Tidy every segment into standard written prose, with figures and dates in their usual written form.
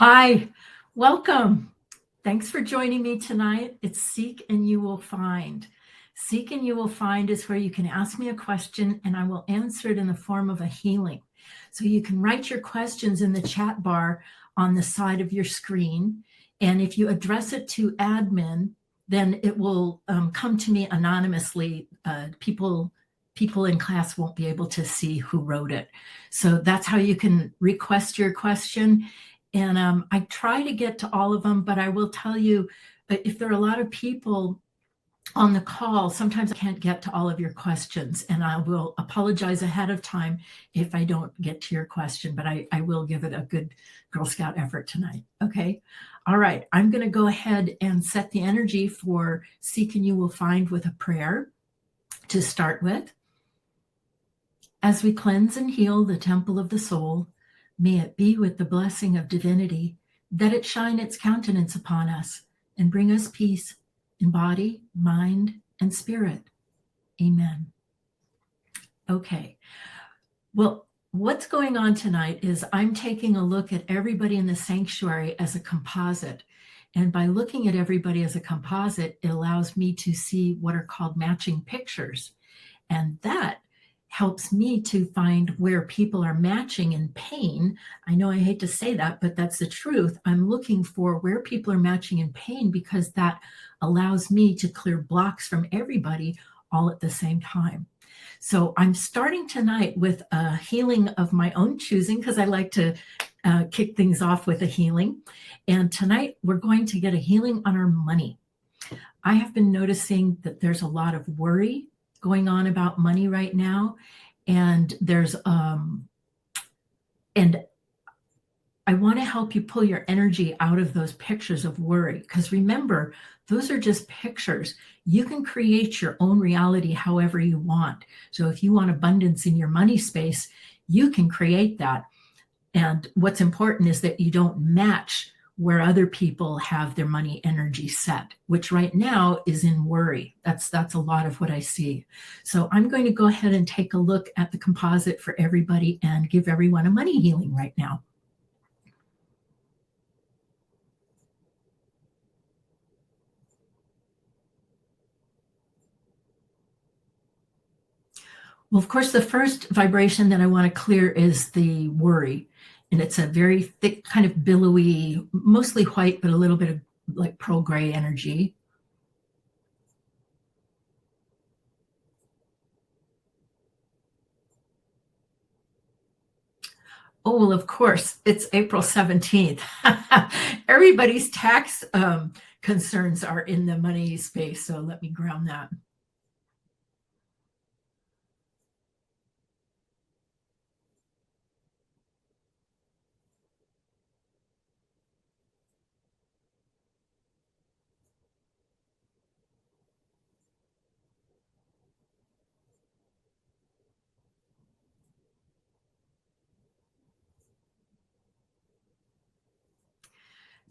Hi, welcome. Thanks for joining me tonight. It's Seek and You Will Find. Seek and You Will Find is where you can ask me a question and I will answer it in the form of a healing. So you can write your questions in the chat bar on the side of your screen. And if you address it to admin, then it will come to me anonymously. People in class won't be able to see who wrote it. So that's how you can request your question. And I try to get to all of them, but I will tell you, if there are a lot of people on the call, sometimes I can't get to all of your questions, and I will apologize ahead of time if I don't get to your question, but I will give it a good Girl Scout effort tonight. Okay. All right. I'm going to go ahead and set the energy for Seek and You Will Find with a prayer to start with. As we cleanse and heal the temple of the soul, may it be with the blessing of divinity that it shine its countenance upon us and bring us peace in body, mind, and spirit. Amen. Okay. Well, what's going on tonight is I'm taking a look at everybody in the sanctuary as a composite. And by looking at everybody as a composite, it allows me to see what are called matching pictures. And that helps me to find where people are matching in pain. I know I hate to say that, but that's the truth. I'm looking for where people are matching in pain because that allows me to clear blocks from everybody all at the same time. So I'm starting tonight with a healing of my own choosing because I like to kick things off with a healing. And tonight we're going to get a healing on our money. I have been noticing that there's a lot of worry going on about money right now, and there's and I want to help you pull your energy out of those pictures of worry, because remember, those are just pictures. You can create your own reality however you want. So if you want abundance in your money space, you can create that. And what's important is that you don't match where other people have their money energy set, which right now is in worry. That's a lot of what I see. So I'm going to go ahead and take a look at the composite for everybody and give everyone a money healing right now. Well, of course, the first vibration that I want to clear is the worry. And it's a very thick, kind of billowy, mostly white, but a little bit of like pearl gray energy. Oh, well, of course, it's April 17th. Everybody's tax concerns are in the money space, so let me ground that.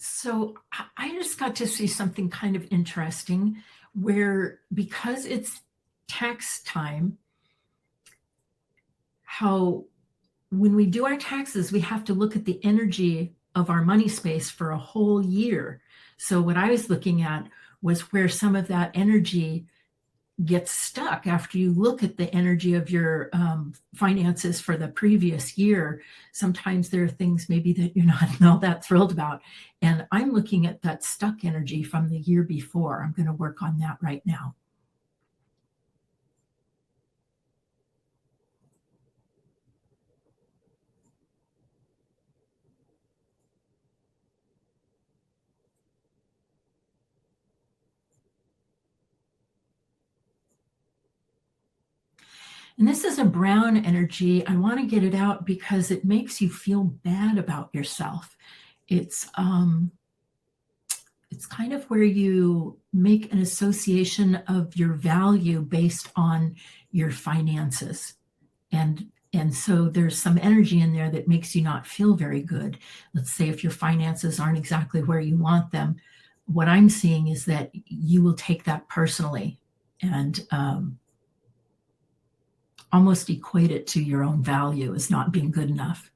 So I just got to see something kind of interesting where, because it's tax time, how when we do our taxes, we have to look at the energy of our money space for a whole year. So what I was looking at was where some of that energy gets stuck after you look at the energy of your finances for the previous year. Sometimes there are things maybe that you're not all that thrilled about. And I'm looking at that stuck energy from the year before. I'm going to work on that right now. And this is a brown energy. I want to get it out because it makes you feel bad about yourself. It's kind of where you make an association of your value based on your finances. And so there's some energy in there that makes you not feel very good. Let's say if your finances aren't exactly where you want them, what I'm seeing is that you will take that personally and almost equate it to your own value as not being good enough.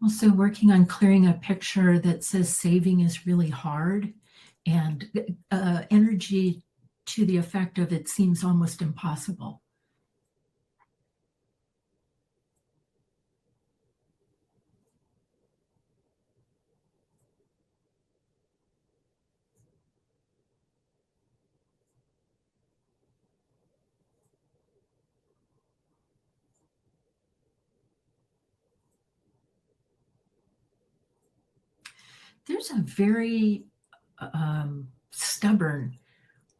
Also working on clearing a picture that says saving is really hard, and energy to the effect of it seems almost impossible. There's a very stubborn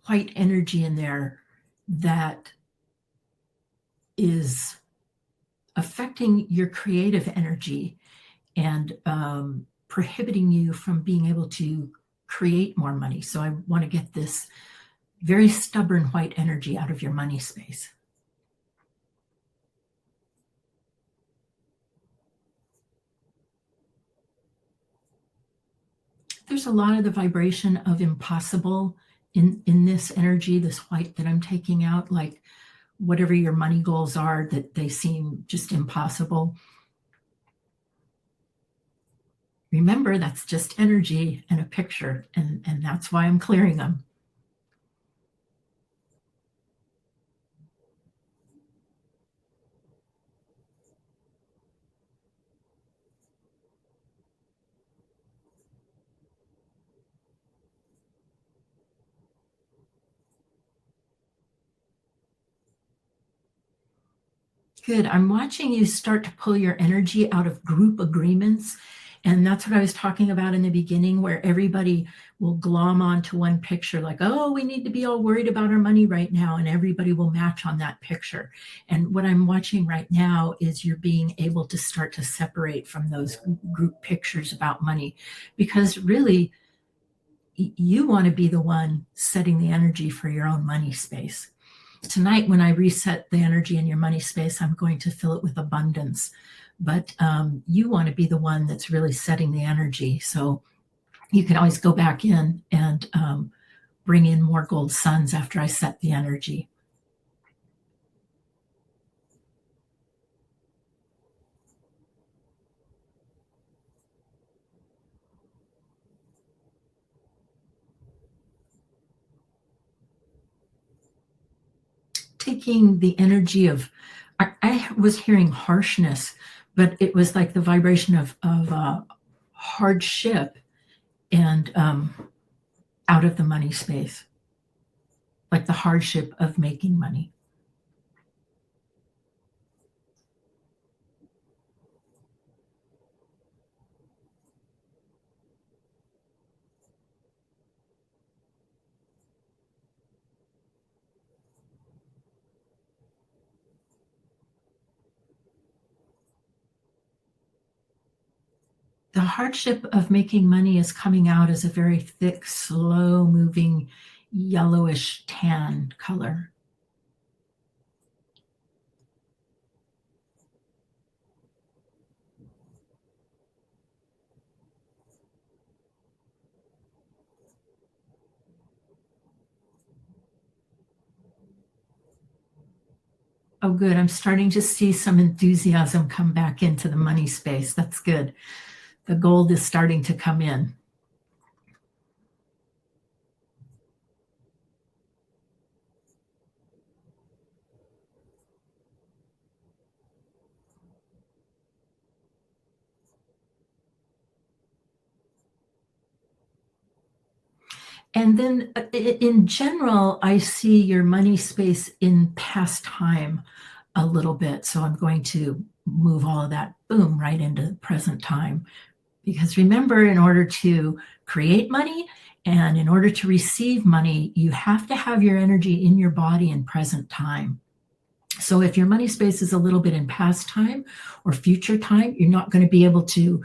white energy in there that is affecting your creative energy and prohibiting you from being able to create more money. So I want to get this very stubborn white energy out of your money space. There's a lot of the vibration of impossible in this energy, this white that I'm taking out, like whatever your money goals are, that they seem just impossible. Remember, that's just energy and a picture, and that's why I'm clearing them. Good. I'm watching you start to pull your energy out of group agreements. And that's what I was talking about in the beginning, where everybody will glom onto one picture, like, oh, we need to be all worried about our money right now. And everybody will match on that picture. And what I'm watching right now is you're being able to start to separate from those group pictures about money, because really, you want to be the one setting the energy for your own money space. Tonight, when I reset the energy in your money space, I'm going to fill it with abundance. But you want to be the one that's really setting the energy. So you can always go back in and bring in more gold suns after I set the energy. Taking the energy of, I was hearing harshness, but it was like the vibration of hardship and out of the money space, like the hardship of making money. The hardship of making money is coming out as a very thick, slow moving, yellowish tan color. Oh, good. I'm starting to see some enthusiasm come back into the money space. That's good. The gold is starting to come in. And then in general, I see your money space in past time a little bit. So I'm going to move all of that, boom, right into present time. Because remember, in order to create money and in order to receive money, you have to have your energy in your body in present time. So if your money space is a little bit in past time or future time, you're not going to be able to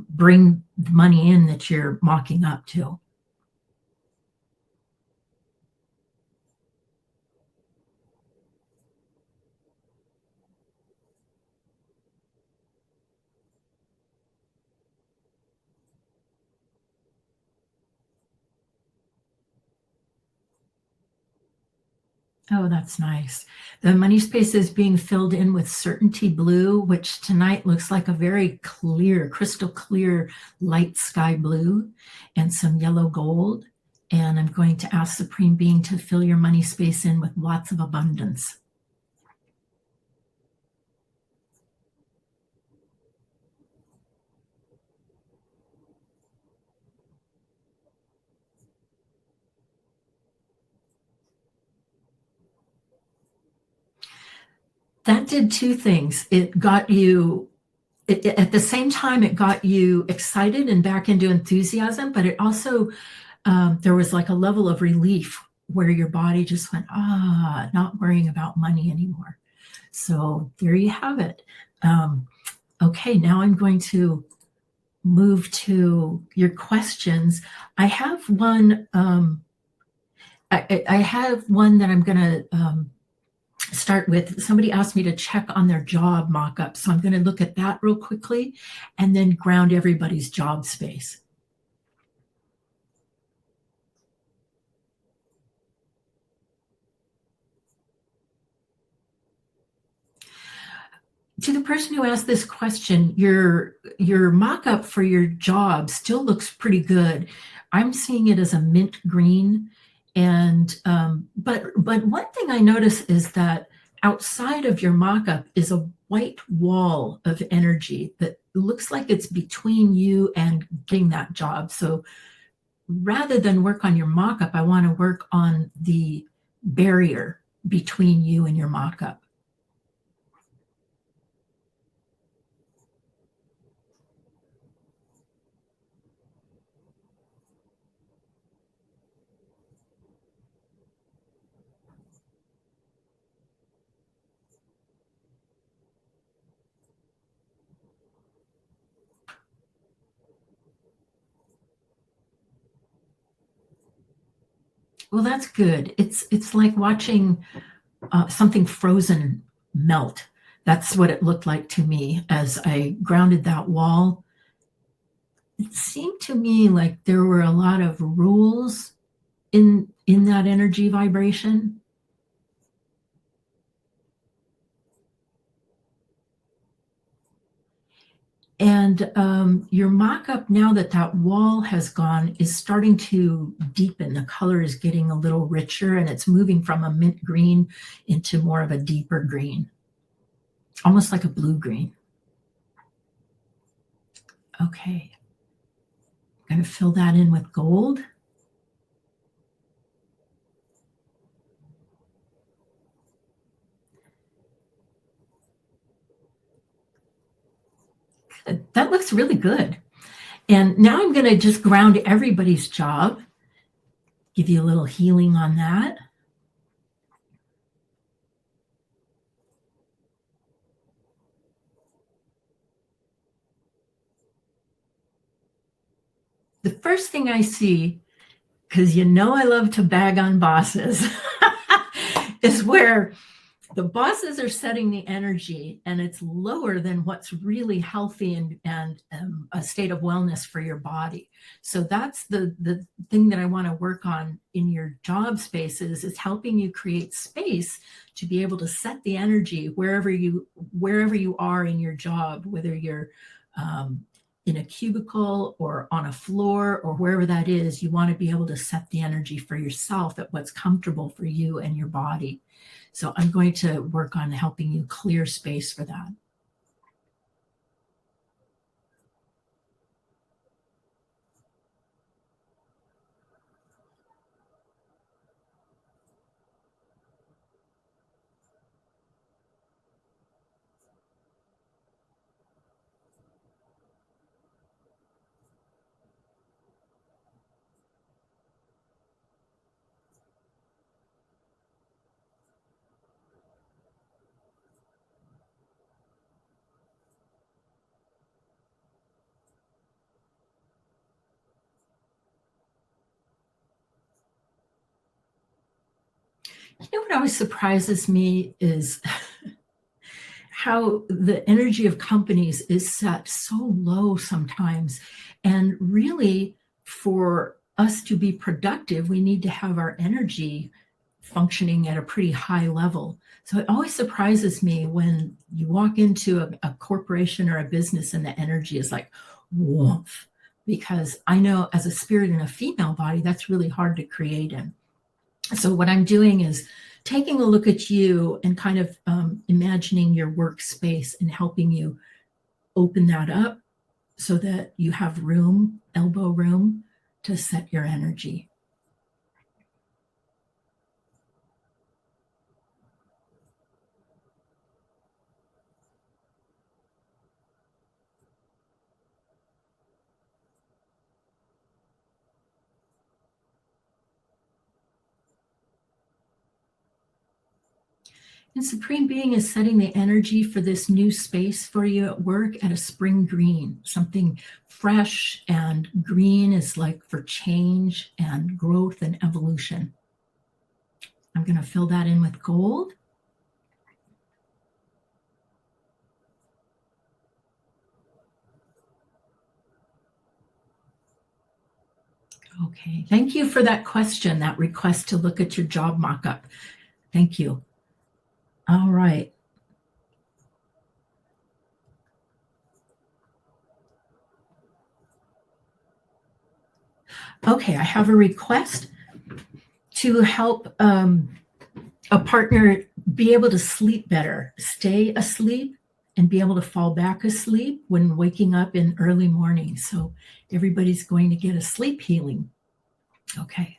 bring the money in that you're mocking up to. Oh, that's nice. The money space is being filled in with certainty blue, which tonight looks like a very clear, crystal clear, light sky blue, and some yellow gold. And I'm going to ask Supreme Being to fill your money space in with lots of abundance. That did two things. It got you, at the same time, it got you excited and back into enthusiasm, but it also, there was like a level of relief where your body just went, not worrying about money anymore. So there you have it. Okay, now I'm going to move to your questions. I have one. I have one that I'm going to start with. Somebody asked me to check on their job mock-up, so I'm going to look at that real quickly and then ground everybody's job space. To the person who asked this question, your mock-up for your job still looks pretty good. I'm seeing it as a mint green, and but one thing I notice is that outside of your mock-up is a white wall of energy that looks like it's between you and getting that job. So rather than work on your mock-up, I want to work on the barrier between you and your mock-up. Well, that's good. It's like watching something frozen melt. That's what it looked like to me as I grounded that wall. It seemed to me like there were a lot of rules in that energy vibration. And your mock-up, now that that wall has gone, is starting to deepen. The color is getting a little richer, and it's moving from a mint green into more of a deeper green, almost like a blue green. Okay, I'm going to fill that in with gold. Good. That looks really good. And now I'm going to just ground everybody's job, give you a little healing on that. The first thing I see, because you know I love to bag on bosses, is where the bosses are setting the energy and it's lower than what's really healthy and a state of wellness for your body. So that's the thing that I want to work on in your job spaces, is helping you create space to be able to set the energy wherever you are in your job, whether you're in a cubicle or on a floor or wherever that is. You want to be able to set the energy for yourself at what's comfortable for you and your body. So I'm going to work on helping you clear space for that. You know what always surprises me is how the energy of companies is set so low sometimes. And really, for us to be productive, we need to have our energy functioning at a pretty high level. So it always surprises me when you walk into a corporation or a business and the energy is like, woof, because I know as a spirit in a female body, that's really hard to create in. So what I'm doing is taking a look at you and kind of imagining your workspace and helping you open that up so that you have room, elbow room, to set your energy. And Supreme Being is setting the energy for this new space for you at work at a spring green. Something fresh and green is like for change and growth and evolution. I'm going to fill that in with gold. Okay, thank you for that question, that request to look at your job mock-up. Thank you. All right. Okay, I have a request to help a partner be able to sleep better, stay asleep, and be able to fall back asleep when waking up in early morning. So everybody's going to get a sleep healing. Okay.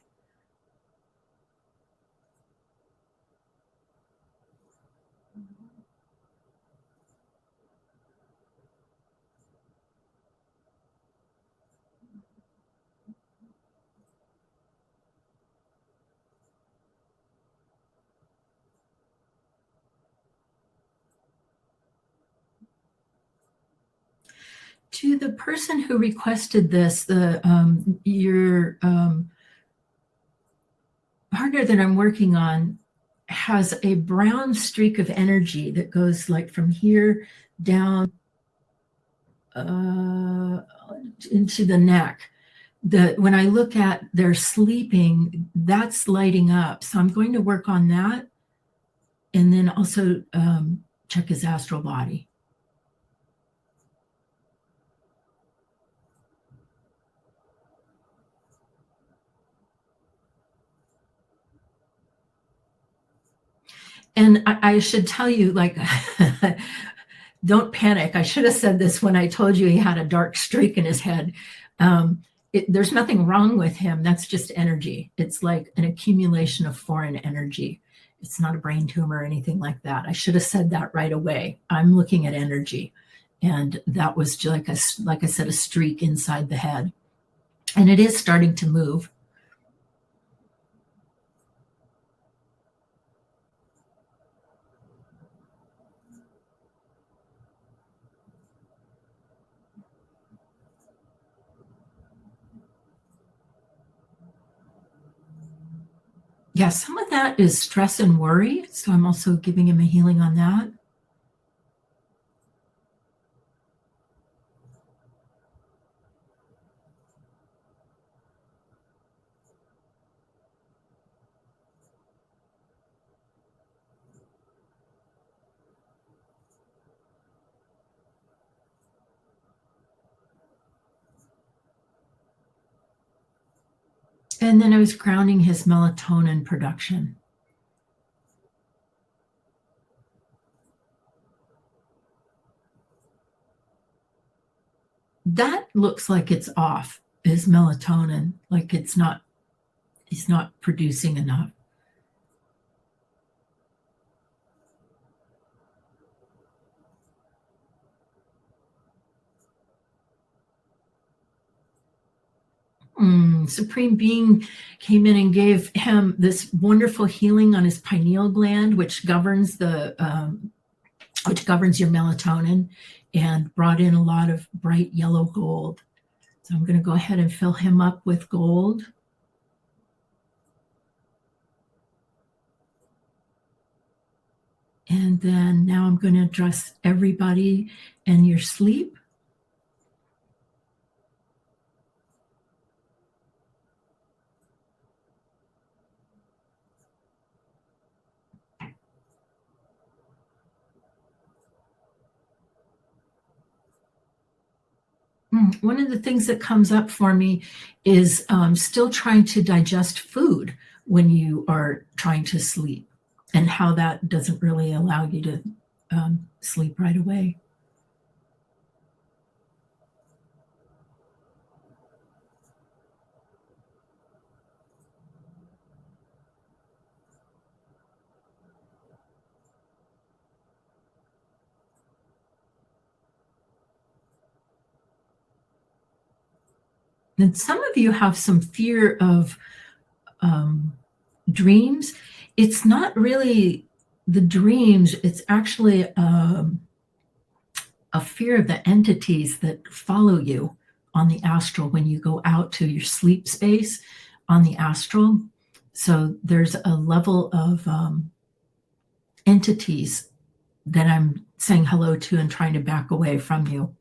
To the person who requested this, your partner that I'm working on has a brown streak of energy that goes like from here down into the neck. When I look at their sleeping, that's lighting up. So I'm going to work on that, and then also check his astral body. And I should tell you, like, don't panic. I should have said this when I told you he had a dark streak in his head. There's nothing wrong with him. That's just energy. It's like an accumulation of foreign energy. It's not a brain tumor or anything like that. I should have said that right away. I'm looking at energy. And that was just like I said, a streak inside the head. And it is starting to move. Yeah, some of that is stress and worry. So I'm also giving him a healing on that. And then I was grounding his melatonin production. That looks like it's off, his melatonin, like he's not producing enough. Supreme Being came in and gave him this wonderful healing on his pineal gland, which governs your melatonin, and brought in a lot of bright yellow gold. So I'm going to go ahead and fill him up with gold. And then now I'm going to address everybody and your sleep. One of the things that comes up for me is still trying to digest food when you are trying to sleep, and how that doesn't really allow you to sleep right away. And some of you have some fear of dreams. It's not really the dreams, it's actually a fear of the entities that follow you on the astral when you go out to your sleep space on the astral. So there's a level of entities that I'm saying hello to and trying to back away from you.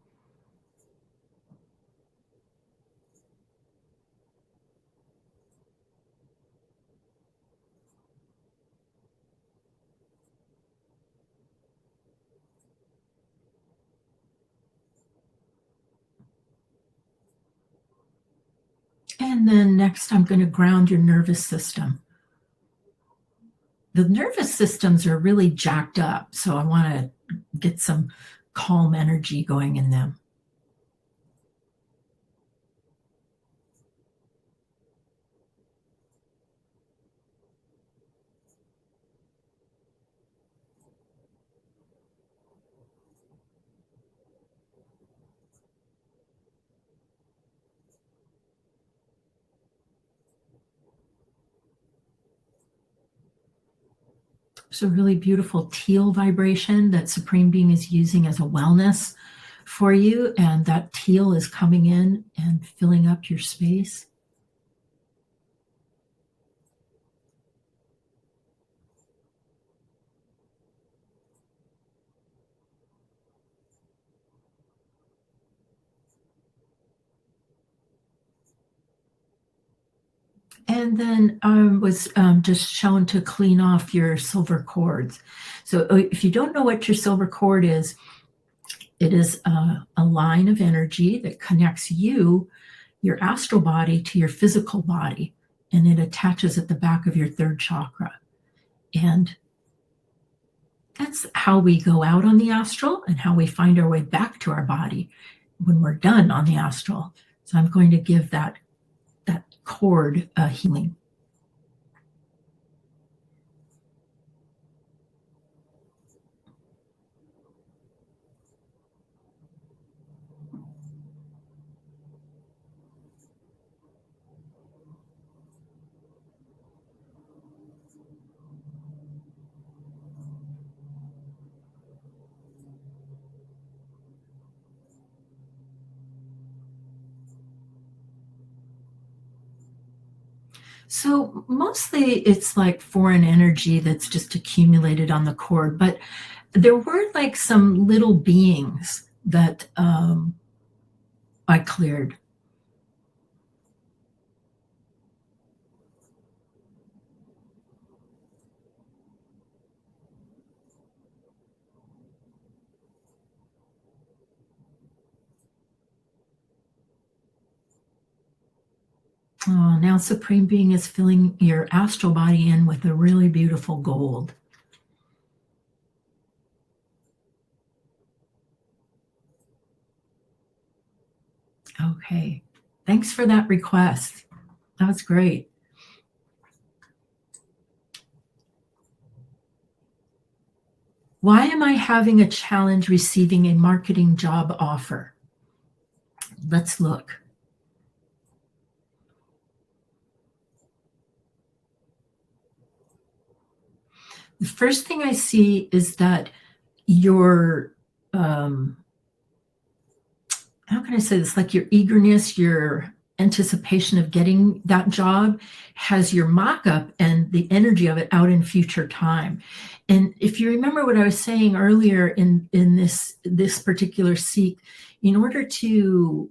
And then next, I'm going to ground your nervous system. The nervous systems are really jacked up, so I want to get some calm energy going in them. It's a really beautiful teal vibration that Supreme Being is using as a wellness for you, and that teal is coming in and filling up your space. And then I was just shown to clean off your silver cords. So if you don't know what your silver cord is, it is a line of energy that connects you, your astral body, to your physical body, and it attaches at the back of your third chakra. And that's how we go out on the astral and how we find our way back to our body when we're done on the astral. So I'm going to give that cord healing. So mostly it's like foreign energy that's just accumulated on the cord, but there were like some little beings that I cleared. Oh, now Supreme Being is filling your astral body in with a really beautiful gold. Okay, thanks for that request. That was great. Why am I having a challenge receiving a marketing job offer? Let's look. The first thing I see is that your, how can I say this? Like your eagerness, your anticipation of getting that job has your mock-up and the energy of it out in future time. And if you remember what I was saying earlier in this particular seek, in order to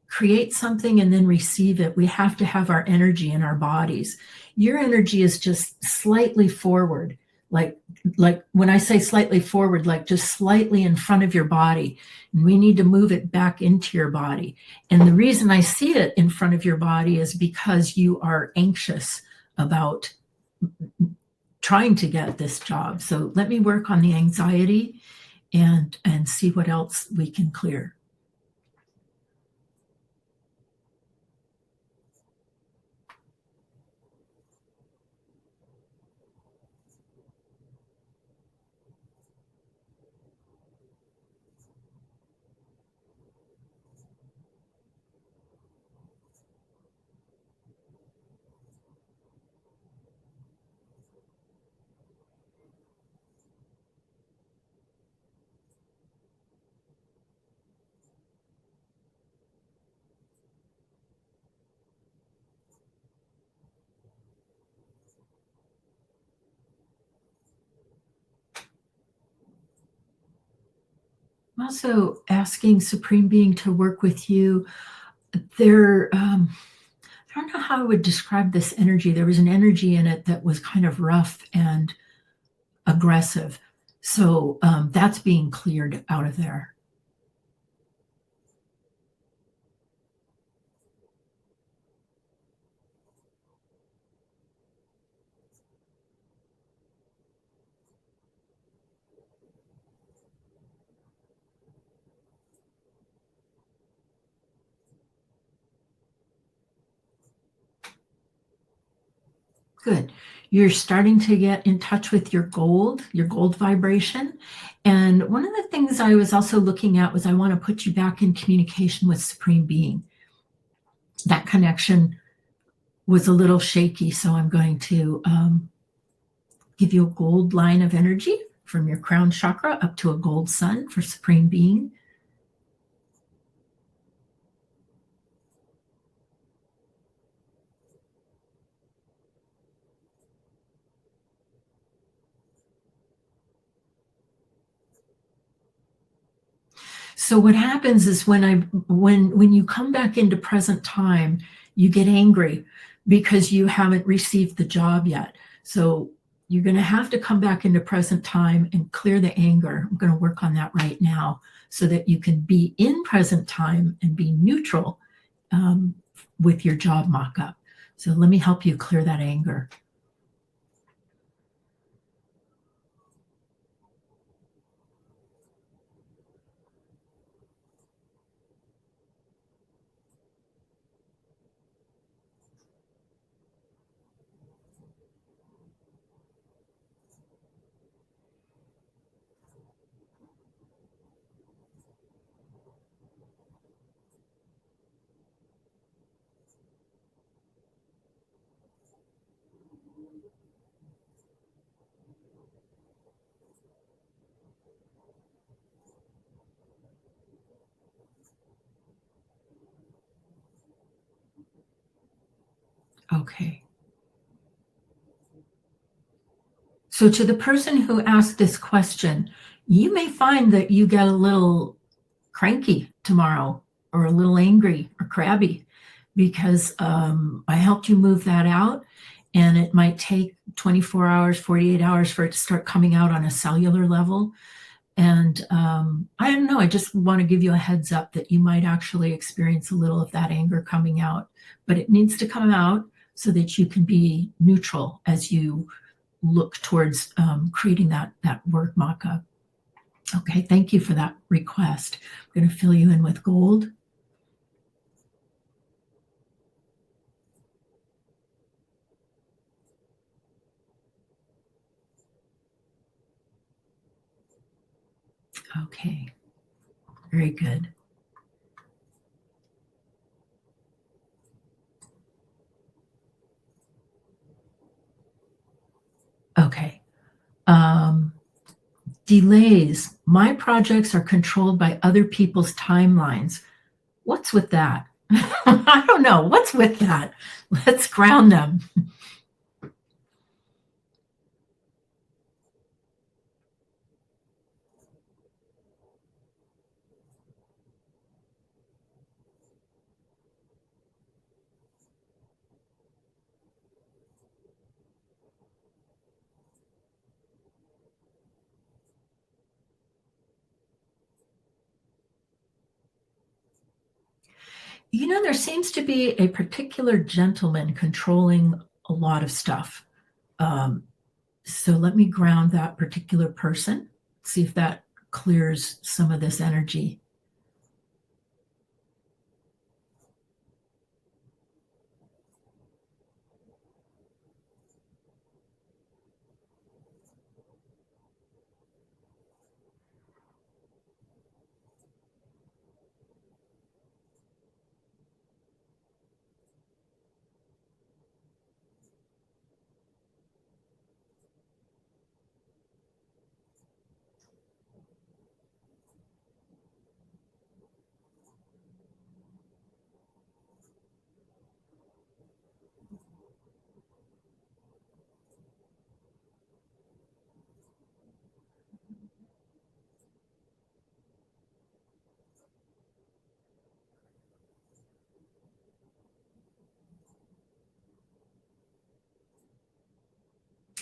create something and then receive it, we have to have our energy in our bodies. Your energy is just slightly forward. like like when I say slightly forward, like just slightly in front of your body. And we need to move it back into your body. And the reason I see it in front of your body is because you are anxious about trying to get this job. So let me work on the anxiety and see what else we can clear. I'm also asking Supreme Being to work with you. There, I don't know how I would describe this energy. There was an energy in it that was kind of rough and aggressive. So that's being cleared out of there. Good. You're starting to get in touch with your gold vibration. And one of the things I was also looking at was I want to put you back in communication with Supreme Being. That connection was a little shaky, so I'm going to give you a gold line of energy from your crown chakra up to a gold sun for Supreme Being. So what happens is when you come back into present time, you get angry because you haven't received the job yet. So you're going to have to come back into present time and clear the anger. I'm going to work on that right now so that you can be in present time and be neutral with your job mock-up. So let me help you clear that anger. Okay. So to the person who asked this question, you may find that you get a little cranky tomorrow or a little angry or crabby because I helped you move that out, and it might take 24 hours, 48 hours for it to start coming out on a cellular level. And I don't know, I just want to give you a heads up that you might actually experience a little of that anger coming out, but it needs to come out so that you can be neutral as you look towards creating that word mock-up. Okay, thank you for that request. I'm going to fill you in with gold. Okay, very good. Okay. Delays. My projects are controlled by other people's timelines. What's with that? I don't know. What's with that? Let's ground them. You know, there seems to be a particular gentleman controlling a lot of stuff. So let me ground that particular person, see if that clears some of this energy.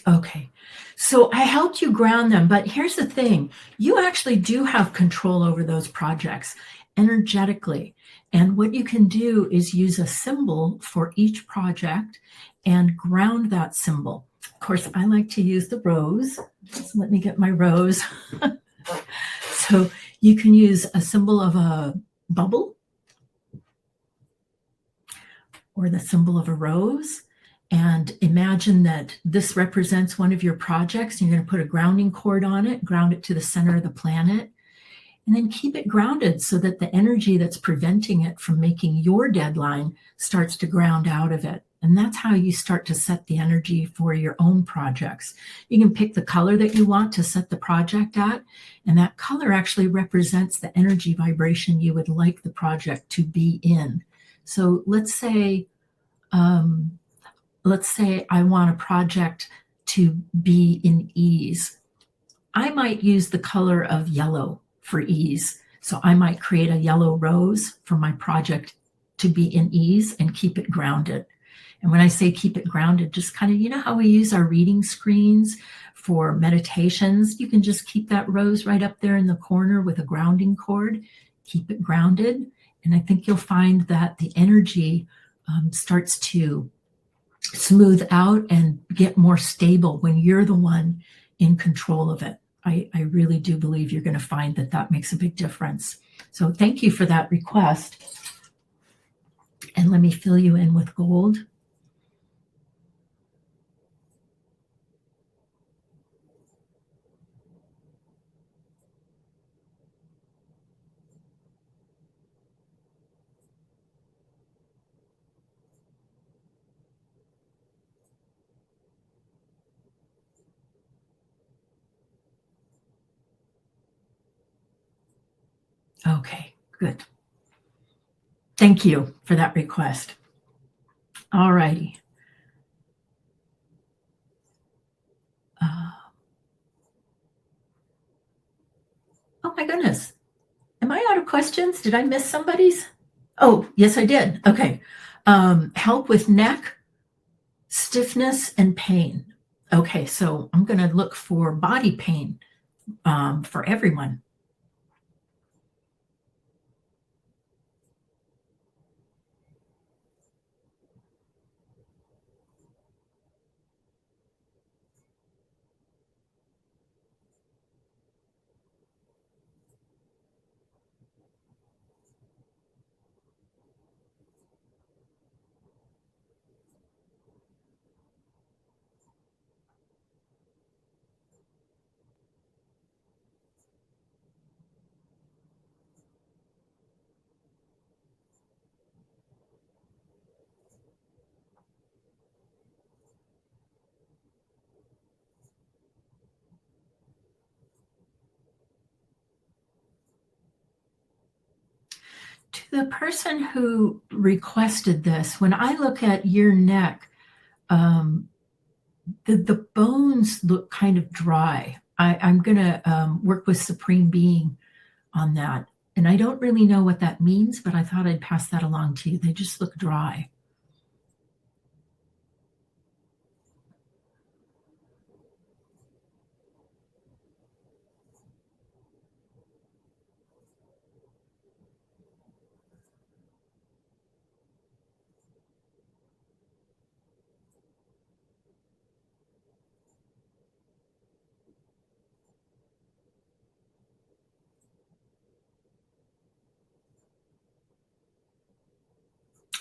Okay, so I helped you ground them, but here's the thing. You actually do have control over those projects energetically. And what you can do is use a symbol for each project and ground that symbol. Of course, I like to use the rose. So let me get my rose. So you can use a symbol of a bubble or the symbol of a rose. And imagine that this represents one of your projects. You're going to put a grounding cord on it, ground it to the center of the planet, and then keep it grounded so that the energy that's preventing it from making your deadline starts to ground out of it. And that's how you start to set the energy for your own projects. You can pick the color that you want to set the project at, and that color actually represents the energy vibration you would like the project to be in. So let's say I want a project to be in ease. I might use the color of yellow for ease. So I might create a yellow rose for my project to be in ease and keep it grounded. And when I say keep it grounded, just kind of, you know how we use our reading screens for meditations? You can just keep that rose right up there in the corner with a grounding cord, keep it grounded. And I think you'll find that the energy starts to smooth out and get more stable when you're the one in control of it. I really do believe you're going to find that that makes a big difference. So thank you for that request. And let me fill you in with gold. Okay, good. Thank you for that request. All righty. Oh my goodness. Am I out of questions? Did I miss somebody's? Oh, yes, I did. Okay. Help with neck, stiffness, and pain. Okay, so I'm going to look for body pain for everyone. To the person who requested this, when I look at your neck, the bones look kind of dry. I'm going to work with Supreme Being on that. And I don't really know what that means, but I thought I'd pass that along to you. They just look dry.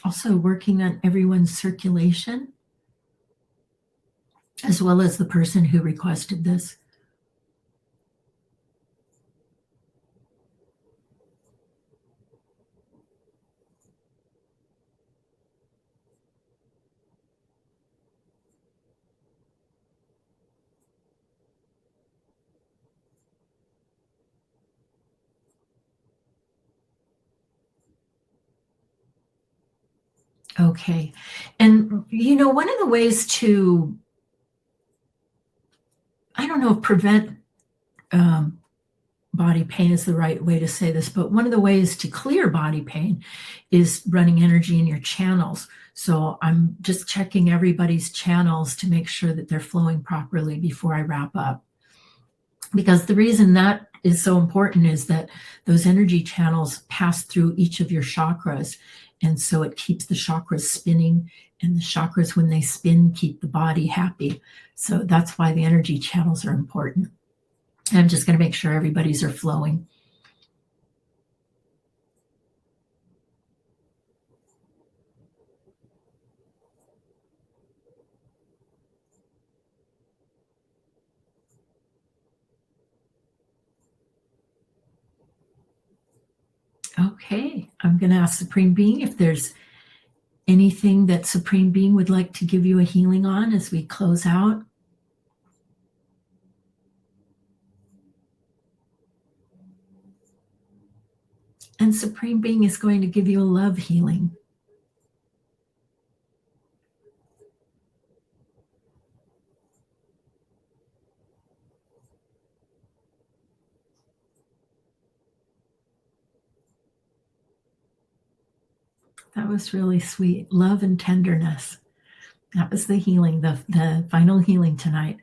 Also working on everyone's circulation, as well as the person who requested this. Okay. And, one of the ways to, I don't know if prevent body pain is the right way to say this, but one of the ways to clear body pain is running energy in your channels. So I'm just checking everybody's channels to make sure that they're flowing properly before I wrap up. Because the reason that is so important is that those energy channels pass through each of your chakras. And so it keeps the chakras spinning, and the chakras, when they spin, keep the body happy. So that's why the energy channels are important. And I'm just going to make sure everybody's are flowing. Okay, I'm going to ask Supreme Being if there's anything that Supreme Being would like to give you a healing on as we close out. And Supreme Being is going to give you a love healing. That was really sweet. Love and tenderness. That was the healing, the final healing tonight.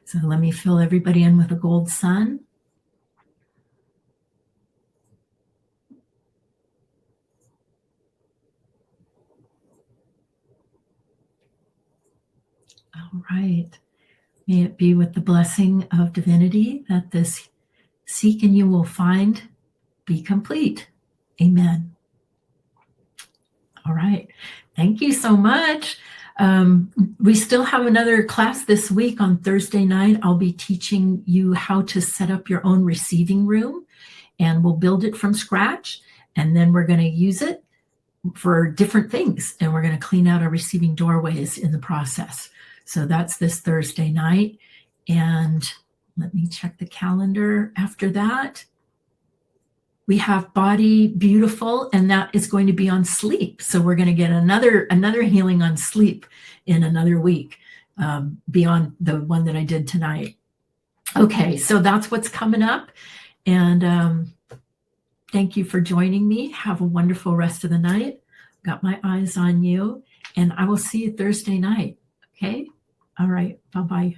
So let me fill everybody in with a gold sun. All right. May it be with the blessing of divinity that this seek and you will find be complete. Amen. All right. Thank you so much. We still have another class this week on Thursday night. I'll be teaching you how to set up your own receiving room, and we'll build it from scratch. And then we're going to use it for different things. And we're going to clean out our receiving doorways in the process. So that's this Thursday night. And let me check the calendar after that. We have Body Beautiful, and that is going to be on sleep. So we're going to get another healing on sleep in another week, beyond the one that I did tonight. Okay, so that's what's coming up. And thank you for joining me. Have a wonderful rest of the night. Got my eyes on you, and I will see you Thursday night. Okay? All right. Bye-bye.